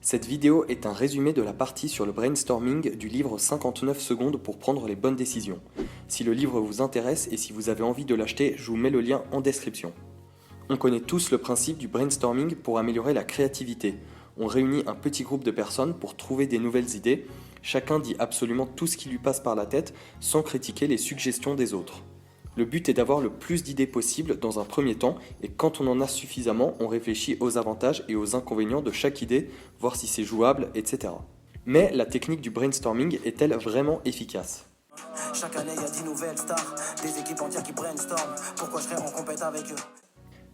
Cette vidéo est un résumé de la partie sur le brainstorming du livre 59 secondes pour prendre les bonnes décisions. Si le livre vous intéresse et si vous avez envie de l'acheter, je vous mets le lien en description. On connaît tous le principe du brainstorming pour améliorer la créativité. On réunit un petit groupe de personnes pour trouver des nouvelles idées. Chacun dit absolument tout ce qui lui passe par la tête sans critiquer les suggestions des autres. Le but est d'avoir le plus d'idées possible dans un premier temps et quand on en a suffisamment, on réfléchit aux avantages et aux inconvénients de chaque idée, voir si c'est jouable, etc. Mais la technique du brainstorming est-elle vraiment efficace ? Chaque année, il y a 10 nouvelles stars, des équipes entières qui brainstorment. Pourquoi je serais en compète avec eux?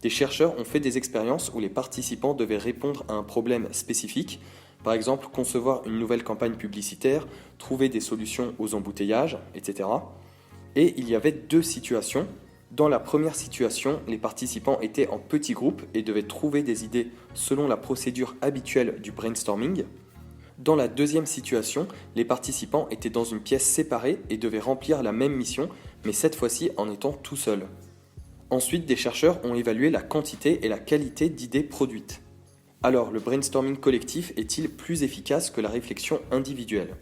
Des chercheurs ont fait des expériences où les participants devaient répondre à un problème spécifique, par exemple concevoir une nouvelle campagne publicitaire, trouver des solutions aux embouteillages, etc. Et il y avait deux situations. Dans la première situation, les participants étaient en petits groupes et devaient trouver des idées selon la procédure habituelle du brainstorming. Dans la deuxième situation, les participants étaient dans une pièce séparée et devaient remplir la même mission, mais cette fois-ci en étant tout seuls. Ensuite, des chercheurs ont évalué la quantité et la qualité d'idées produites. Alors, le brainstorming collectif est-il plus efficace que la réflexion individuelle ?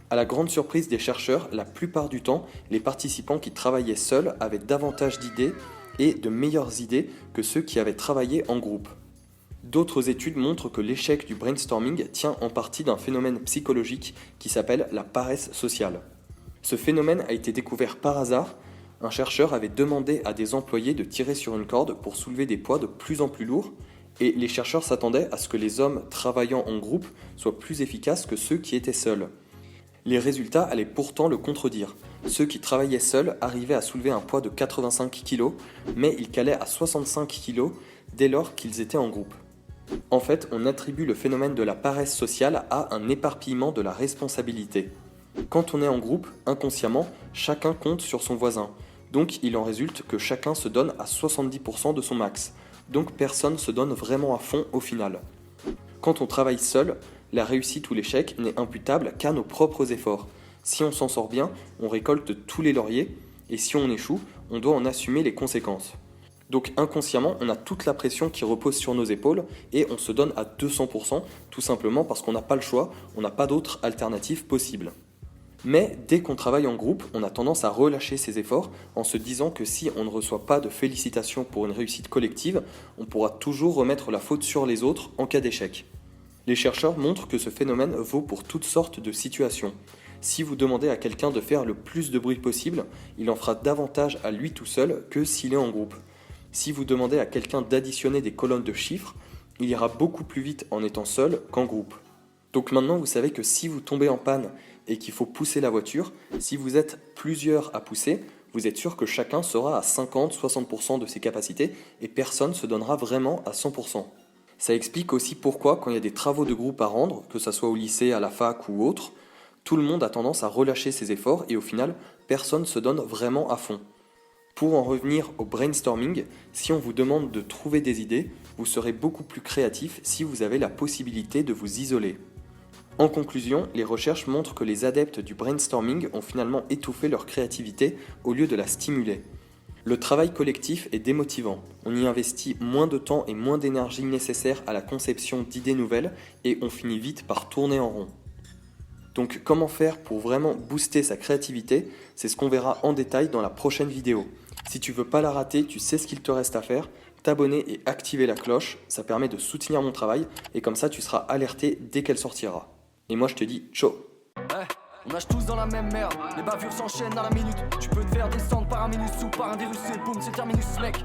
À la grande surprise des chercheurs, la plupart du temps, les participants qui travaillaient seuls avaient davantage d'idées et de meilleures idées que ceux qui avaient travaillé en groupe. D'autres études montrent que l'échec du brainstorming tient en partie d'un phénomène psychologique qui s'appelle la paresse sociale. Ce phénomène a été découvert par hasard. Un chercheur avait demandé à des employés de tirer sur une corde pour soulever des poids de plus en plus lourds et les chercheurs s'attendaient à ce que les hommes travaillant en groupe soient plus efficaces que ceux qui étaient seuls. Les résultats allaient pourtant le contredire. Ceux qui travaillaient seuls arrivaient à soulever un poids de 85 kg, mais ils calaient à 65 kg dès lors qu'ils étaient en groupe. En fait, on attribue le phénomène de la paresse sociale à un éparpillement de la responsabilité. Quand on est en groupe, inconsciemment, chacun compte sur son voisin. Donc il en résulte que chacun se donne à 70% de son max. Donc personne se donne vraiment à fond au final. Quand on travaille seul, la réussite ou l'échec n'est imputable qu'à nos propres efforts. Si on s'en sort bien, on récolte tous les lauriers, et si on échoue, on doit en assumer les conséquences. Donc inconsciemment, on a toute la pression qui repose sur nos épaules, et on se donne à 200%, tout simplement parce qu'on n'a pas le choix, on n'a pas d'autre alternative possible. Mais dès qu'on travaille en groupe, on a tendance à relâcher ses efforts en se disant que si on ne reçoit pas de félicitations pour une réussite collective, on pourra toujours remettre la faute sur les autres en cas d'échec. Les chercheurs montrent que ce phénomène vaut pour toutes sortes de situations. Si vous demandez à quelqu'un de faire le plus de bruit possible, il en fera davantage à lui tout seul que s'il est en groupe. Si vous demandez à quelqu'un d'additionner des colonnes de chiffres, il ira beaucoup plus vite en étant seul qu'en groupe. Donc maintenant vous savez que si vous tombez en panne et qu'il faut pousser la voiture, si vous êtes plusieurs à pousser, vous êtes sûr que chacun sera à 50-60% de ses capacités et personne ne se donnera vraiment à 100%. Ça explique aussi pourquoi, quand il y a des travaux de groupe à rendre, que ce soit au lycée, à la fac ou autre, tout le monde a tendance à relâcher ses efforts et au final, personne ne se donne vraiment à fond. Pour en revenir au brainstorming, si on vous demande de trouver des idées, vous serez beaucoup plus créatif si vous avez la possibilité de vous isoler. En conclusion, les recherches montrent que les adeptes du brainstorming ont finalement étouffé leur créativité au lieu de la stimuler. Le travail collectif est démotivant. On y investit moins de temps et moins d'énergie nécessaire à la conception d'idées nouvelles et on finit vite par tourner en rond. Donc comment faire pour vraiment booster sa créativité, c'est ce qu'on verra en détail dans la prochaine vidéo. Si tu veux pas la rater, tu sais ce qu'il te reste à faire, t'abonner et activer la cloche, ça permet de soutenir mon travail et comme ça tu seras alerté dès qu'elle sortira. Et moi je te dis ciao. On nage tous dans la même merde, les bavures s'enchaînent à la minute. Tu peux te faire descendre par un minus ou par un virus et boum c'est terminus mec.